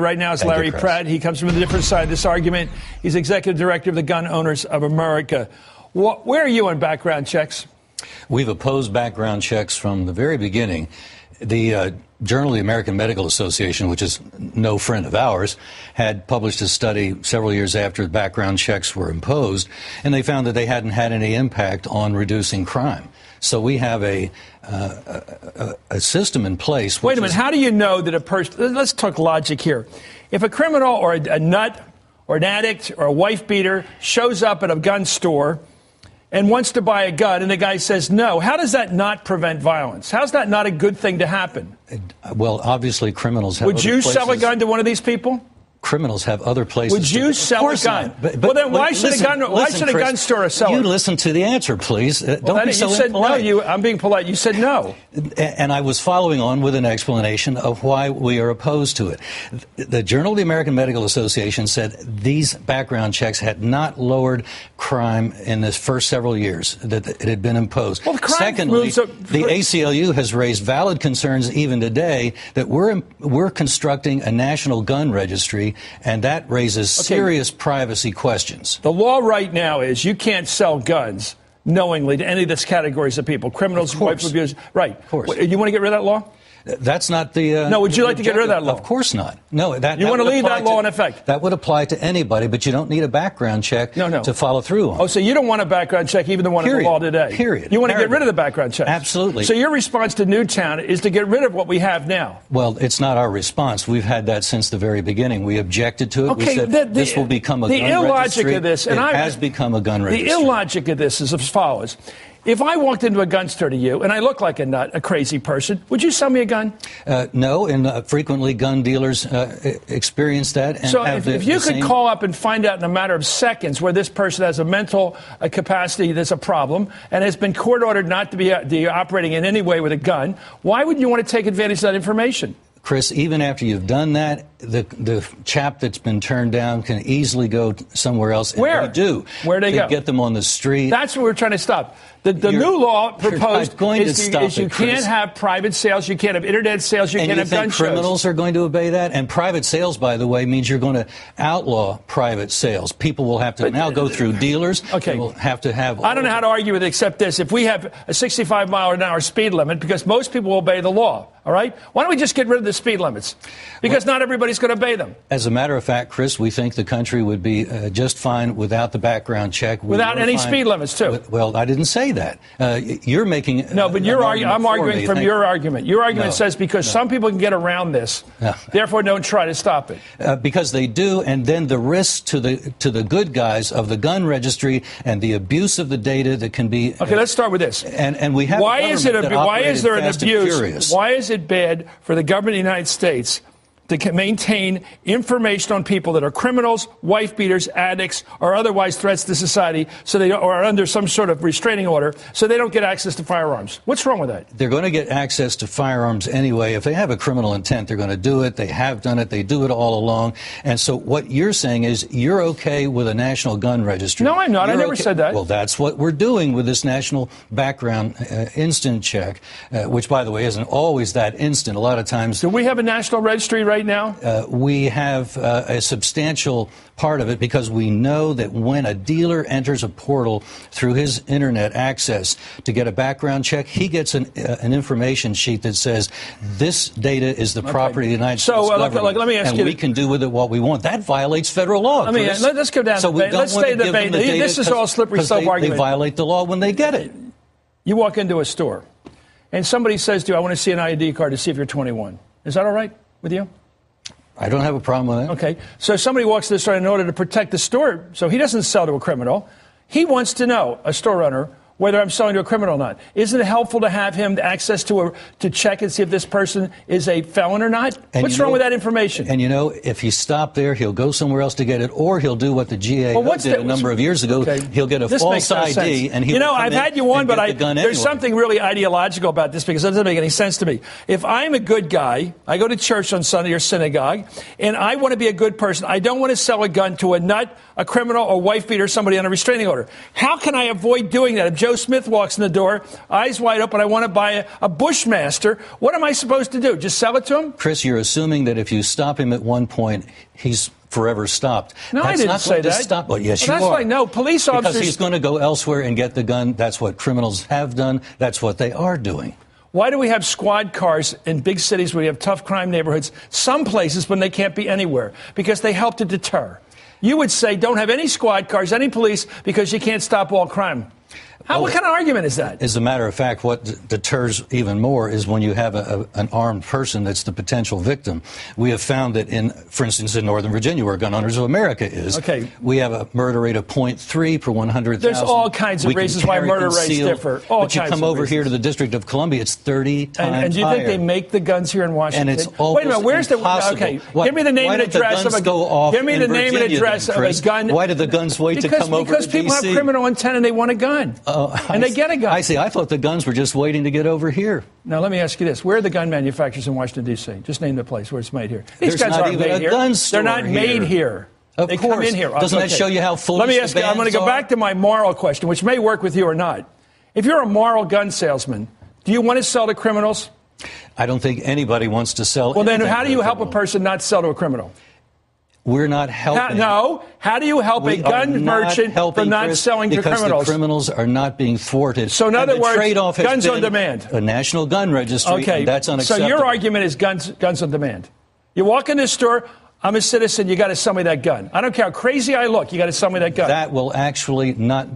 right now is Larry Pratt. He comes from a different side of this argument. He's executive director of the Gun Owners of America. Where are you on background checks? We've opposed background checks from the very beginning. The Journal of the American Medical Association, which is no friend of ours, had published a study several years after background checks were imposed, and they found that they hadn't had any impact on reducing crime. So we have a system in place. Wait a minute. How do you know that a person... Let's talk logic here. If a criminal or a nut or an addict or a wife beater shows up at a gun store and wants to buy a gun and the guy says no, how does that not prevent violence? How's that not a good thing to happen? Well, obviously criminals have... Would you sell a gun to one of these people? Criminals have other places. Would you sell a gun? Well, then why should a gun store sell it? You listen to the answer, please. Don't be so impolite. No, I'm being polite. You said no. And I was following on with an explanation of why we are opposed to it. The Journal of the American Medical Association said these background checks had not crime in the first several years that it had been imposed. Well, secondly, the ACLU has raised valid concerns even today that we're constructing a national gun registry, and that raises serious privacy questions. The law right now is you can't sell guns knowingly to any of these categories of people, criminals, wife abusers. Right. Of course. You want to get rid of that law? That's not the... no, would you like to get rid of that law? Of course not. No, you want to leave that law in effect? That would apply to anybody, but you don't need a background check to follow through on. Oh, so you don't want a background check, even the one in the law today? Period. You want to get rid of the background check? Absolutely. So your response to Newtown is to get rid of what we have now? Well, it's not our response. We've had that since the very beginning. We objected to it. Okay, we said this will become a gun registry. The illogic of this, and it has become a gun registry. The illogic of this is as follows. If I walked into a gun store to you and I look like a nut, a crazy person, would you sell me a gun? No, and frequently gun dealers experience that. And so if you could call up and find out in a matter of seconds where this person has a mental capacity that's a problem and has been court ordered not to be operating in any way with a gun, why would you want to take advantage of that information? Chris, even after you've done that, the chap that's been turned down can easily go somewhere else. And Where? They do. Where they go? Get them on the street. That's what we're trying to stop. The new law proposed is you can't have private sales, you can't have internet sales, you can't have gun shows. Criminals are going to obey that? And private sales, by the way, means you're going to outlaw private sales. People will have to now go through dealers. Okay. They will have to have... I don't know how to argue with it except this. If we have a 65-mile-an-hour speed limit, because most people obey the law, all right? Why don't we just get rid of the speed limits? Because not everybody's going to obey them. As a matter of fact, Chris, we think the country would be just fine without the background check. Without any speed limits, too. Well, I didn't say that. You're making... No, but I'm arguing from your argument. Your argument says because some people can get around this, therefore don't try to stop it. Because they do, and then the risk to the good guys of the gun registry and the abuse of the data that can be... Okay, let's start with this. And we have... Why is there an abuse? Why is it bad for the government of the United States to maintain information on people that are criminals, wife beaters, addicts, or otherwise threats to society, so they are under some sort of restraining order, so they don't get access to firearms? What's wrong with that? They're going to get access to firearms anyway. If they have a criminal intent, they're going to do it. They have done it. They do it all along. And so what you're saying is you're okay with a national gun registry. No, I'm not. I never said that. Well, that's what we're doing with this national background instant check, which, by the way, isn't always that instant. A lot of times... Do we have a national registry right now? We have a substantial part of it because we know that when a dealer enters a portal through his internet access to get a background check, he gets an information sheet that says this data is the property of the United States government, let me ask and we can do with it what we want. That violates federal law. Let's go down to debate. Let's stay debate. This is all slippery slope argument. They violate the law when they get it. You walk into a store, and somebody says to you, I want to see an ID card to see if you're 21. Is that all right with you? I don't have a problem with that. Okay. So somebody walks to the store in order to protect the store, so he doesn't sell to a criminal. He wants to know, a store owner, whether I'm selling to a criminal or not. Isn't it helpful to have him access to check and see if this person is a felon or not? What's wrong with that information? And, if you stop there, he'll go somewhere else to get it, or he'll do what the GAO did a number of years ago. Okay. He'll get a false ID, and he'll I've had you on, but there's something really ideological about this because it doesn't make any sense to me. If I'm a good guy, I go to church on Sunday or synagogue, and I want to be a good person. I don't want to sell a gun to a nut, a criminal, or wife beater, somebody on a restraining order. How can I avoid doing that? Joe Smith walks in the door, eyes wide open, I want to buy a Bushmaster. What am I supposed to do? Just sell it to him? Chris, you're assuming that if you stop him at one point, he's forever stopped. No, that's I didn't not say that. Stop. Well, yes, well, you are. Like, no, police officers... Because he's going to go elsewhere and get the gun. That's what criminals have done. That's what they are doing. Why do we have squad cars in big cities where we have tough crime neighborhoods, some places when they can't be anywhere? Because they help to deter. You would say don't have any squad cars, any police, because you can't stop all crime. What kind of argument is that? As a matter of fact, what deters even more is when you have an armed person that's the potential victim. We have found that for instance, in Northern Virginia, where Gun Owners of America is, we have a murder rate of 0.3 per 100,000. There's all kinds of reasons why murder rates differ. But you come over here to the District of Columbia, it's 30 times higher. And do you think they make the guns here in Washington? And it's almost Wait a minute, where's impossible. Give me the name and address of a gun. Give me the name and address of a gun. Why did the guns wait to come over to Because people have criminal intent and they want a gun. And they get a gun. I see. I thought the guns were just waiting to get over here. Now, let me ask you this. Where are the gun manufacturers in Washington, D.C.? Just name the place where it's made here. These guns aren't made here. They're not made here. They come in here. Doesn't that show you how foolish Let me ask you, I'm going to go back to my moral question, which may work with you or not. If you're a moral gun salesman, do you want to sell to criminals? I don't think anybody wants to sell. Well, then how do you help a person not sell to a criminal? We're not helping. How do you help a gun merchant from not selling to criminals? Because the criminals are not being thwarted. So in other words, guns on demand. A national gun registry. Okay, and that's unacceptable. So your argument is guns on demand. You walk in this store. I'm a citizen. You got to sell me that gun. I don't care how crazy I look. You got to sell me that gun. That will actually not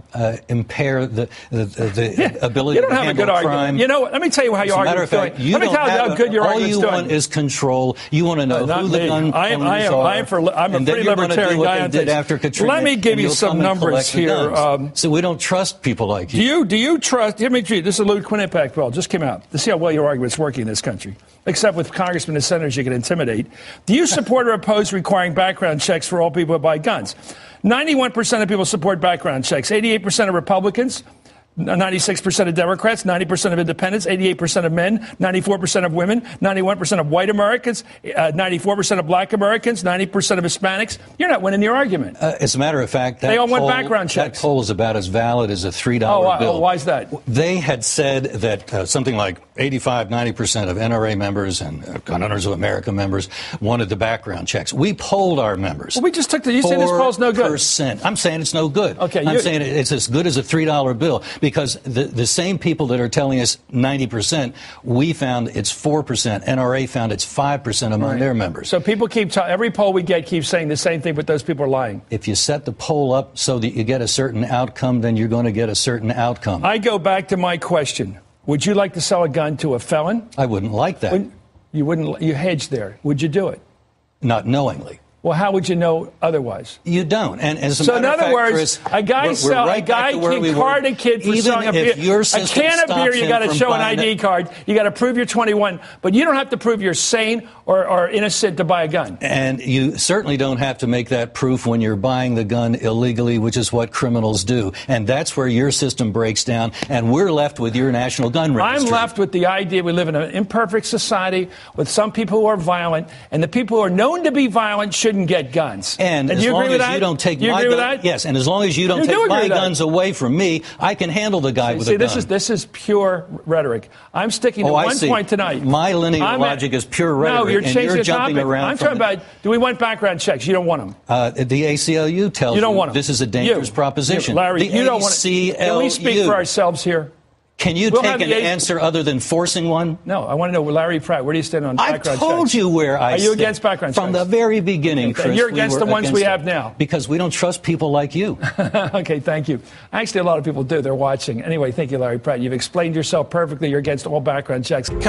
impair the ability to handle crime. You don't have a good argument. You know what? Let me tell you how your argument's doing. Let me tell you how good your argument's doing. All you want is control. You want to know who the gun owners are. I'm a pretty libertarian guy on things. Let me give you some numbers here. So we don't trust people like you. Do you trust? This is a Lou Quinnipiac bill. Just came out to see how well your argument's working in this country. Except with congressmen and senators, you can intimidate. Do you support or oppose requiring background checks for all people who buy guns? 91% of people support background checks. 88% of Republicans, 96% of Democrats, 90% of independents, 88% of men, 94% of women, 91% of white Americans, 94% of black Americans, 90% of Hispanics. You're not winning your argument. As a matter of fact, they all want background checks. That poll is about as valid as a $3 bill. Why is that? They had said that something like 85-90% of NRA members and Gun Owners of America members wanted the background checks. We polled our members. Well, we just took you say this poll's no good. I'm saying it's no good. Okay, I'm saying it's as good as a $3 bill. Because the same people that are telling us 90%, we found it's 4%. NRA found it's 5% among their members. So people keep every poll we get keeps saying the same thing, but those people are lying. If you set the poll up so that you get a certain outcome, then you're going to get a certain outcome. I go back to my question. Would you like to sell a gun to a felon? I wouldn't like that. You wouldn't. You hedged there. Would you do it? Not knowingly. Well, how would you know otherwise? You don't. And as a so matter in other of fact, words, Chris, a guy can card a kid for selling a beer. A can of beer, you got to show an ID card. You got to prove you're 21, but you don't have to prove you're sane or innocent to buy a gun. And you certainly don't have to make that proof when you're buying the gun illegally, which is what criminals do. And that's where your system breaks down, and we're left with your national gun registry. I'm left with the idea we live in an imperfect society with some people who are violent, and the people who are known to be violent shouldn't get guns. And as long as you don't take my guns, yes, and as long as you don't take my guns away from me, I can handle the guy with a gun. This is pure rhetoric. I'm sticking to one point tonight. My linear logic is pure rhetoric. No, you're changing the topic. I'm talking about, do we want background checks? You don't want them. The ACLU tells you don't want them. This is a dangerous proposition. Larry, you don't want it. Can we speak for ourselves here? Can you take an answer other than forcing one? No, I want to know, Larry Pratt, where do you stand on background checks? I told you where I stand. Are you against background checks? From the very beginning, Chris. You're against the ones we have now. Because we don't trust people like you. Okay, thank you. Actually, a lot of people do. They're watching. Anyway, thank you, Larry Pratt. You've explained yourself perfectly. You're against all background checks.